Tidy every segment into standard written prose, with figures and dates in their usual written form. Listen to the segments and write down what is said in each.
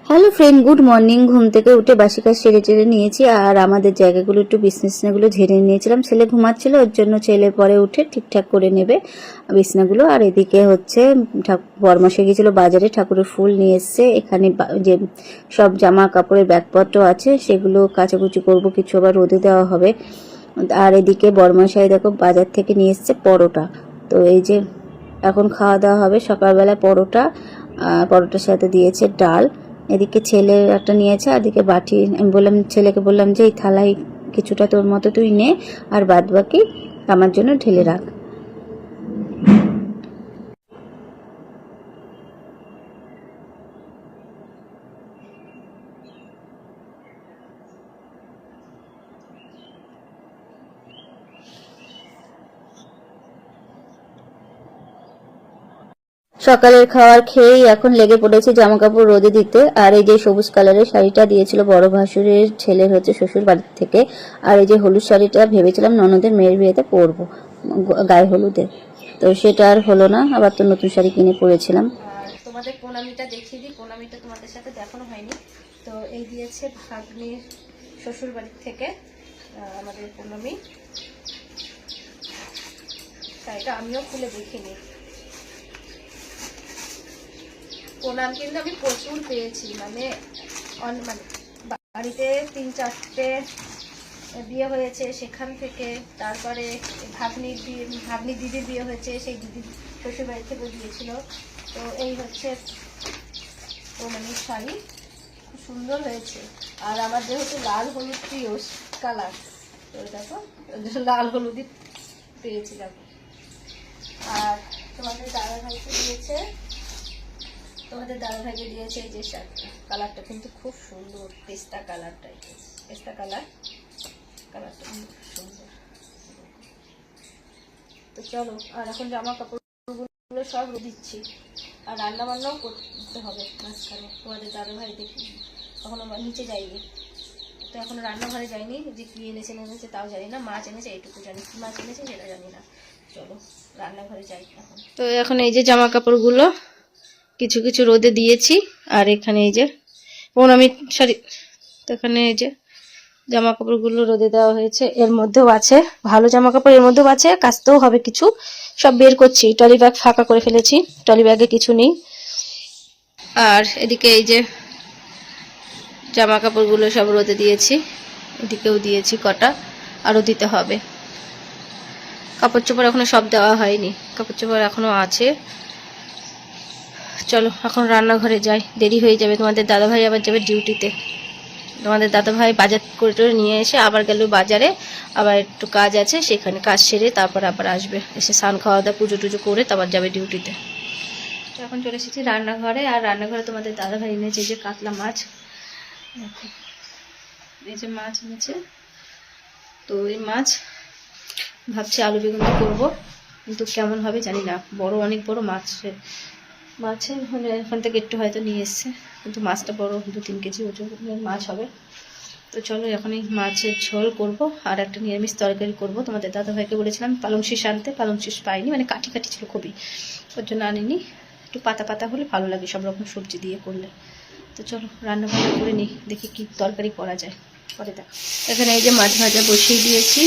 Hello friend, good morning. ঘুম থেকে উঠে বাসি কাজ সেরে টেরে নিয়েছি আর আমাদের জায়গাগুলো একটু বিছনাগুলো ঝেড়ে নিয়েছিলাম। ছেলে ঘুমাচ্ছিল, ওর জন্য ছেলে পরে উঠে ঠিকঠাক করে নেবে বিছনাগুলো। আর এদিকে হচ্ছে বরমাসে গিয়েছিল বাজারে, ঠাকুরের ফুল নিয়ে এসছে। এখানে যে সব জামা কাপড়ের ব্যাগপত্র আছে সেগুলো কাচাকুচি করবো, কিছু আবার রোদে দেওয়া হবে। আর এদিকে বরমাসাই দেখো বাজার থেকে নিয়ে এসছে পরোটা। তো এই যে এখন খাওয়া দাওয়া হবে। সকালবেলা পরোটা, পরোটার সাথে দিয়েছে ডাল। এদিকে ছেলে একটা নিয়েছে, আর এদিকে বাটি। আমি বললাম, ছেলেকে বললাম যে এই থালায় কিছুটা তোর মতো তুই নে, আর বাদ বাকি আমার জন্য ঢেলে রাখ। সকালের খাবার খেয়েই এখন লেগে পড়েছে জামা কাপড় রোদে দিতে। আর এই যে সবুজ কালারের শাড়িটা দিয়েছিল বড় ভাসুরের ছেলের হচ্ছে শ্বশুর বাড়ির থেকে। আর এই যে হলুদ শাড়িটা ভেবেছিলাম ননদের মেয়ের বিয়েতে পরবো, গায়ে হলুদে, তো সেটা আর হলো না। আবার তো নতুন শাড়ি কিনে পরেছিলাম। আর তোমাদের প্রণামীটা দেখিয়ে দিই, প্রণামীটা তোমাদের সাথে দেখানো হয়নি। তো এই দিয়েছে ভাগ্নির শ্বশুর বাড়ির থেকে আমাদের প্রণামী, শাড়িটা আমিও খুলে দেখিনি। প্রণাম কিন্তু আমি প্রচুর পেয়েছি, মানে বাড়িতে 3-4টে বিয়ে হয়েছে, সেখান থেকে তারপরে ভাগ্নির দিদির বিয়ে হয়েছে, সেই দিদির শ্বশুর বাড়ি থেকে দিয়েছিল। তো এই হচ্ছে প্রণামীর শাড়ি, খুব সুন্দর হয়েছে। আর আমার যেহেতু লাল হলুদ প্রিয় কালার, তো দেখো লাল হলুদই পেয়েছিলাম। আর তোমাদের দাদাভাইকে দিয়েছে এই যে শার্টটা, কালারটা কিন্তু খুব সুন্দর, পেস্তা কালার টাইপের, পেস্তা কালারটা কিন্তু খুব সুন্দর। তো চলো, আর এখন জামা কাপড়গুলো সব দিচ্ছি, আর রান্না বান্নাও করতে হবে মাঝখানে। তোমাদের দাদাভাই দেখি কখনো নিচে যাইনি, তো এখনো রান্নাঘরে যাইনি, যে কি এনেছে তাও জানি না। মাছ এনেছে এইটুকু জানি, কি মাছ এনেছে সেটা জানি না। চলো রান্নাঘরে যাই এখন। তো এখন এই যে জামা কাপড়গুলো কিছু কিছু রোদে দিয়েছি। আর এখানে এই যে প্রণামী শাড়ি, তো এখানে এই যে জামা কাপড়গুলো রোদে দেওয়া হয়েছে। এর মধ্যেও আছে ভালো জামা কাপড়, এর মধ্যেও আছে, কাচতেও হবে কিছু। সব বের করছি, ট্রলি ব্যাগ ফাঁকা করে ফেলেছি, ট্রলি ব্যাগে কিছু নেই। আর এদিকে এই যে জামা কাপড়গুলো সব রোদে দিয়েছি, এদিকেও দিয়েছি কটা, আরও দিতে হবে। কাপড় চোপড় এখনো সব দেওয়া হয়নি, কাপড় চোপড় এখনো আছে। চলো এখন রান্নাঘরে যাই, দেরি হয়ে যাবে। তোমাদের দাদাভাই আবার যাবে ডিউটিতে। তোমাদের দাদাভাই বাজার করে নিয়ে এসে আবার গেল বাজারে, আবার একটু কাজ আছে, সেখানে কাজ সেরে তারপর আবার আসবে, এসে স্নান খাওয়া দাওয়া পুজো টুজো করে তারপর যাবে ডিউটিতে। তো এখন চলে এসেছি রান্নাঘরে। আর রান্নাঘরে তোমাদের দাদাভাই এনেছে যে কাতলা মাছ, দেখো এই যে মাছ এনেছে। তো এই মাছ ভাবছি আলু বেগুন করবো, কিন্তু কেমন হবে জানি না। অনেক বড় মাছের মানে এখান থেকে একটু হয়তো নিয়ে এসছে, কিন্তু মাছটা বড়, 2-3 কেজি ওজনের মাছ হবে। তো চলো এখন এই মাছের ঝোল করব, আর একটা নিরামিষ তরকারি করব। তোমাদের দাদাভাইকে বলেছিলাম পালং শীষ আনতে, পালং শীষ পাইনি, মানে কাটি কাটি ছিল খুবই, ওর জন্য আনিনি। একটু পাতা পাতা হলে ভালো লাগে সব রকম সবজি দিয়ে করলে। তো চলো রান্না বান্না করে নিই, দেখি কি তরকারি করা যায়, পরে দেখো। এখানে এই যে মাছ ভাজা বসিয়ে দিয়েছি,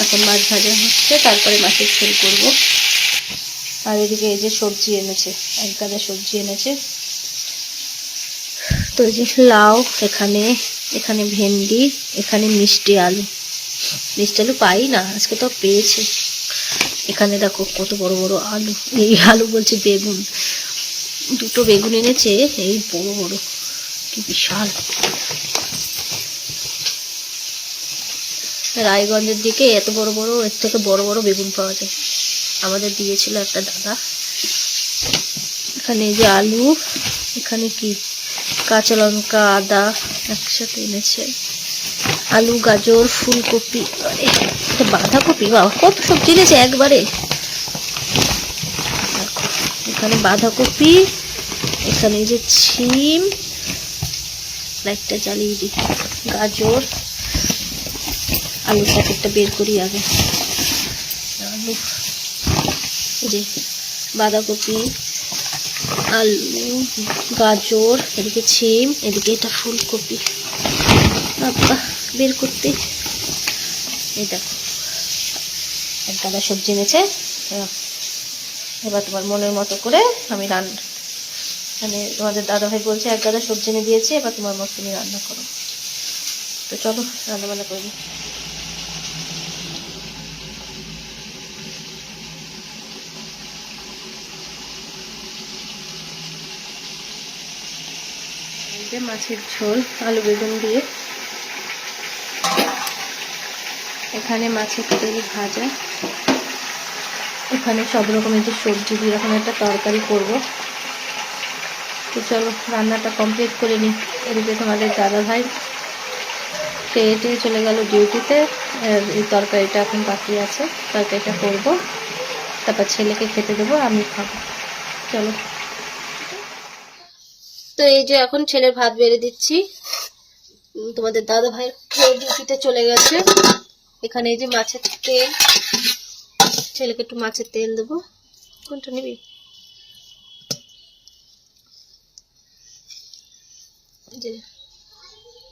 এখন মাছ ভাজা হচ্ছে, তারপরে মাছের ঝোল করব। আর এদিকে এই যে সবজি এনেছে, এক গাদা সবজি এনেছে। তো এই যে লাউ, এখানে ভেন্ডি, এখানে মিষ্টি আলু পাই না, আজকে তো পেয়েছে। এখানে দেখো কত বড় বড় আলু, এই আলু বলছে বেগুন, 2টো বেগুন এনেছে, এই বড় বড়, কি বিশাল। রায়গঞ্জের দিকে এত বড় বড়, এর থেকে বড় বড় বেগুন পাওয়া যায়, আমাদের দিয়েছিল একটা দাদা। এখানে যে আলু, এখানে কি কাঁচা লঙ্কা আদা একসাথে এনেছে, আলু গাজর ফুলকপি, বাঁধাকপি, বাবা কত সবজি এনেছে একবারে। দেখো এখানে বাঁধাকপি, এখানে যে ছিম, লাইটটা জ্বালিয়ে দিই, গাজর, আলুর প্যাকেটটা বের করি আগে। আলু, যে বাঁধাকপি, আলু, গাজর, এদিকে ছিম, এদিকে এটা ফুলকপি। বাবা বের করতে, এই দেখো এক গাদা সবজি এনেছে। এবার তোমার মনের মতো করে আমি মানে তোমাদের দাদাভাই বলছে এক গাদা সবজি এনে দিয়েছে, এবার তোমার মতো তুমি রান্না করো। তো চলো রান্না বান্না করে নিই। মাছের ঝোল আলু বেগুন দিয়ে, এখানে মাছের তেল ভাজা, এখানে সব রকমের যে সবজি দিয়ে এখন একটা তরকারি করব। তো চলো রান্নাটা কমপ্লিট করে নিই। এদিকে তোমাদের দাদা ভাই খেয়ে টেয়ে চলে গেল ডিউটিতে, এই তরকারিটা এখন বাকি আছে, তরকারিটা করব, তারপর ছেলেকে খেতে দেবো, আমি খাবো। চলো। তো এই যে এখন ছেলের ভাত বেড়ে দিচ্ছি। তোমাদের দাদা ভাই খেয়ে ডিউটিতে চলে গেছে। এখানে এই যে মাছের তেল, ছেলেকে একটু মাছের তেল দেবো। কোনটা নিবি?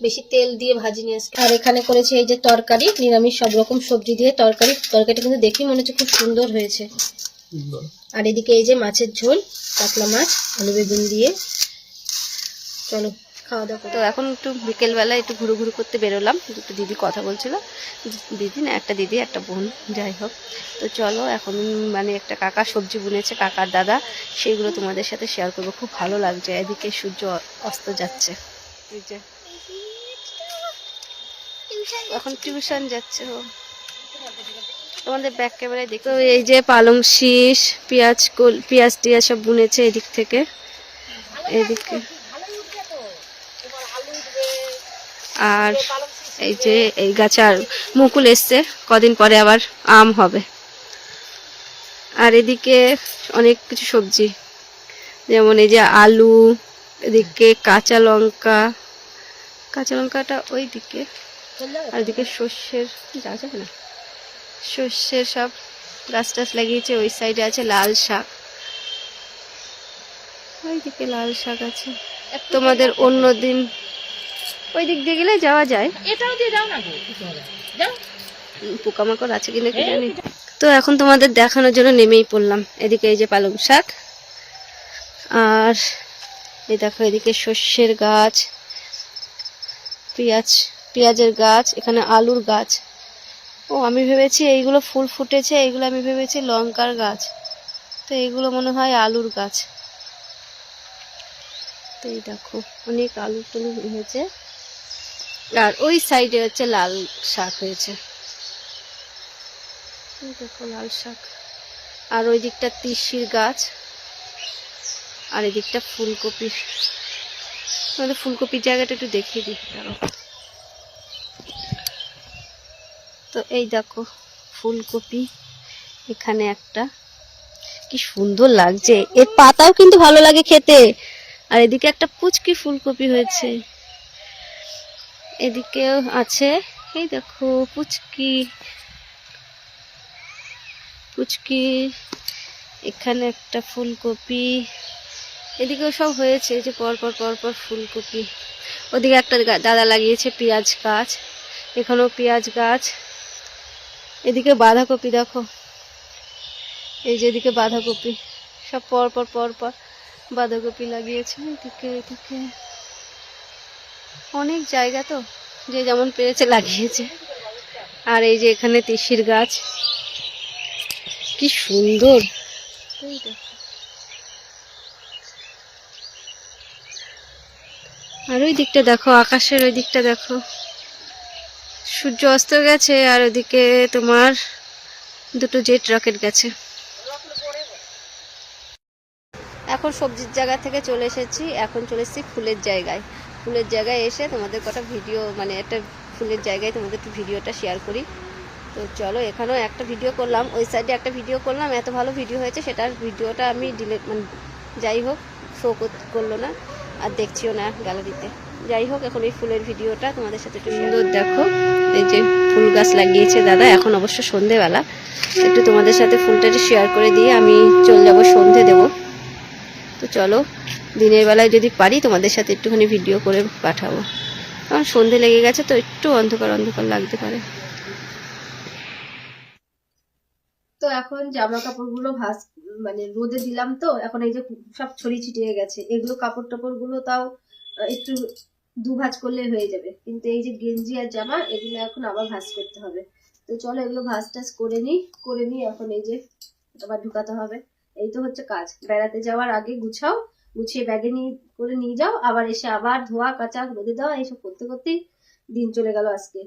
বেশি তেল দিয়ে ভাজি নিয়ে আসবে। আর এখানে করেছে এই যে তরকারি, নিরামিষ সব রকম সবজি দিয়ে তরকারি। তরকারিটা কিন্তু দেখি মনে হচ্ছে খুব সুন্দর হয়েছে। আর এদিকে এই যে মাছের ঝোল, কাতলা মাছ আলু বেগুন দিয়ে। চলো খাওয়া দাওয়া। তো এখন একটু বিকেলবেলা একটু ঘুরু ঘুরু করতে বেরোলাম। দুটো দিদি কথা বলছিল, দিদি না একটা দিদি একটা বোন, যাই হোক। তো চলো এখন মানে একটা কাকা সবজি বুনেছে, কাকার দাদা, সেইগুলো তোমাদের সাথে শেয়ার করবো। খুব ভালো লাগছে, এদিকে সূর্য অস্ত যাচ্ছে। এই যে এখন টিউশন যাচ্ছে ও। তোমাদের ব্যাক ক্যামেরায় দেখো এই যে পালং শীষ, পেঁয়াজ টিয়াজ সব বুনেছে এদিক থেকে, এদিকে। আর এই যে এই গাছে আর মুকুল এসছে, কদিন পরে আবার আম হবে। আর এদিকে অনেক কিছু সবজি, যেমন এই যে আলু, এদিকে কাঁচা লঙ্কাটা ওই দিকে, আর এদিকে সর্ষের যাওয়া যাবে না, সর্ষের সব গাছ টাছ লাগিয়েছে। ওই সাইডে আছে লাল শাক, ওইদিকে লাল শাক আছে। তোমাদের অন্য দিন ওই দিক দিয়ে গেলে যাওয়া যায়, এটাও দিয়ে যাও না গো, যাও। পোকামাকড় আছে কিনা কি জানি। তো এখন তোমাদের দেখানোর জন্য নেমেই পড়লাম। এদিকে এই যে পালং শাক, আর এই দেখো এদিকে সর্ষের গাছ, পেঁয়াজের গাছ, এখানে আলুর গাছ। ও আমি ভেবেছি এইগুলো ফুল ফুটেছে, এইগুলো আমি ভেবেছি লঙ্কার গাছ, তো এইগুলো মনে হয় আলুর গাছ। তো এই দেখো অনেক আলু টুলু হয়েছে। আর ওই সাইডে হচ্ছে লাল শাক হয়েছে, দেখো লাল শাক। আর ওই দিকটা তিসির গাছ, আর এই দিকটা ফুলকপি। আমাদের ফুলকপির জায়গাটা একটু দেখিয়ে দিই। তো এই দেখো ফুলকপি, এখানে একটা, কি সুন্দর লাগছে, এর পাতাও কিন্তু ভালো লাগে খেতে। আর এদিকে একটা পুচকি ফুলকপি হয়েছে, এদিকেও আছে। এই দেখো পুচকি, এখানে একটা ফুলকপি, এদিকেও সব হয়েছে যে পরপর ফুলকপি। ওদিকে একটা দাদা লাগিয়েছে পেঁয়াজ গাছ, এখানেও পেঁয়াজ গাছ। এদিকে বাঁধাকপি দেখো, এই যে এদিকে বাঁধাকপি, সব পরপর বাঁধাকপি লাগিয়েছে। এদিকে অনেক জায়গা, তো যে যেমন পেরেছে লাগিয়েছে। আর এই যে এখানে তিসির গাছ, কি সুন্দর। আর ওই দিকটা দেখো, আকাশের ওই দিকটা দেখো, সূর্য অস্ত গেছে। আর ওদিকে তোমার দুটো জেট রকেট গেছে। এখন সবজির জায়গা থেকে চলে এসেছি, এখন চলে এসেছি ফুলের জায়গায় এসে তোমাদের কটা ভিডিও, মানে একটা ফুলের জায়গায় তোমাদের একটু ভিডিওটা শেয়ার করি। তো চলো, এখানেও একটা ভিডিও করলাম, ওই সাইডে একটা ভিডিও করলাম, এত ভালো ভিডিও হয়েছে, সেটার ভিডিওটা আমি ডিলিট, মানে যাই হোক শো করলো না, আর দেখছিও না গ্যালারিতে। যাই হোক এখন এই ফুলের ভিডিওটা তোমাদের সাথে একটু সুন্দর দেখো। এই যে ফুল গাছ লাগিয়েছে দাদা, এখন অবশ্য সন্ধেবেলা, একটু তোমাদের সাথে ফুলটা শেয়ার করে দিয়ে আমি চলে যাবো, সন্ধে দেবো। তো চলো দিনের বেলায় যদি পারি তোমাদের সাথে একটুখানি ভিডিও করে পাঠাবো, কারণ সন্ধে লেগে গেছে তো একটু অন্ধকার অন্ধকার লাগতে পারে। তো এখন জামা কাপড়গুলো মানে রোদে দিলাম, তো এখন এই যে সব ছড়িয়ে ছিটিয়ে গেছে, এগুলো কাপড় টাপড় গুলো তাও একটু ভাঁজ করলে হয়ে যাবে, কিন্তু এই যে গেঞ্জি আর জামা এগুলো এখন আবার ভাঁজ করতে হবে। তো চলো এগুলো ভাঁজ টাজ করে নিই এখন এই যে আবার ঢুকাতে হবে। এই তো হচ্ছে কাজ, বেড়াতে যাওয়ার আগে গুছিয়ে ব্যাগে করে নিয়ে যাও, আবার এসে আবার ধোয়া কাচা রোদে দেওয়া, এইসব করতে করতেই দিন চলে গেল আজকে।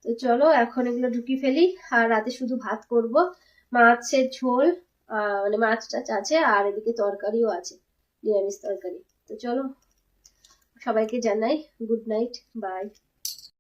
তো চলো এখন এগুলো ঢুকিয়ে ফেলি, আর রাতে শুধু ভাত করব, মাছের ঝোল মানে মাছ টাছ আছে, আর এদিকে তরকারিও আছে, নিরামিষ তরকারি। তো চলো সবাইকে জানাই গুড নাইট, বাই।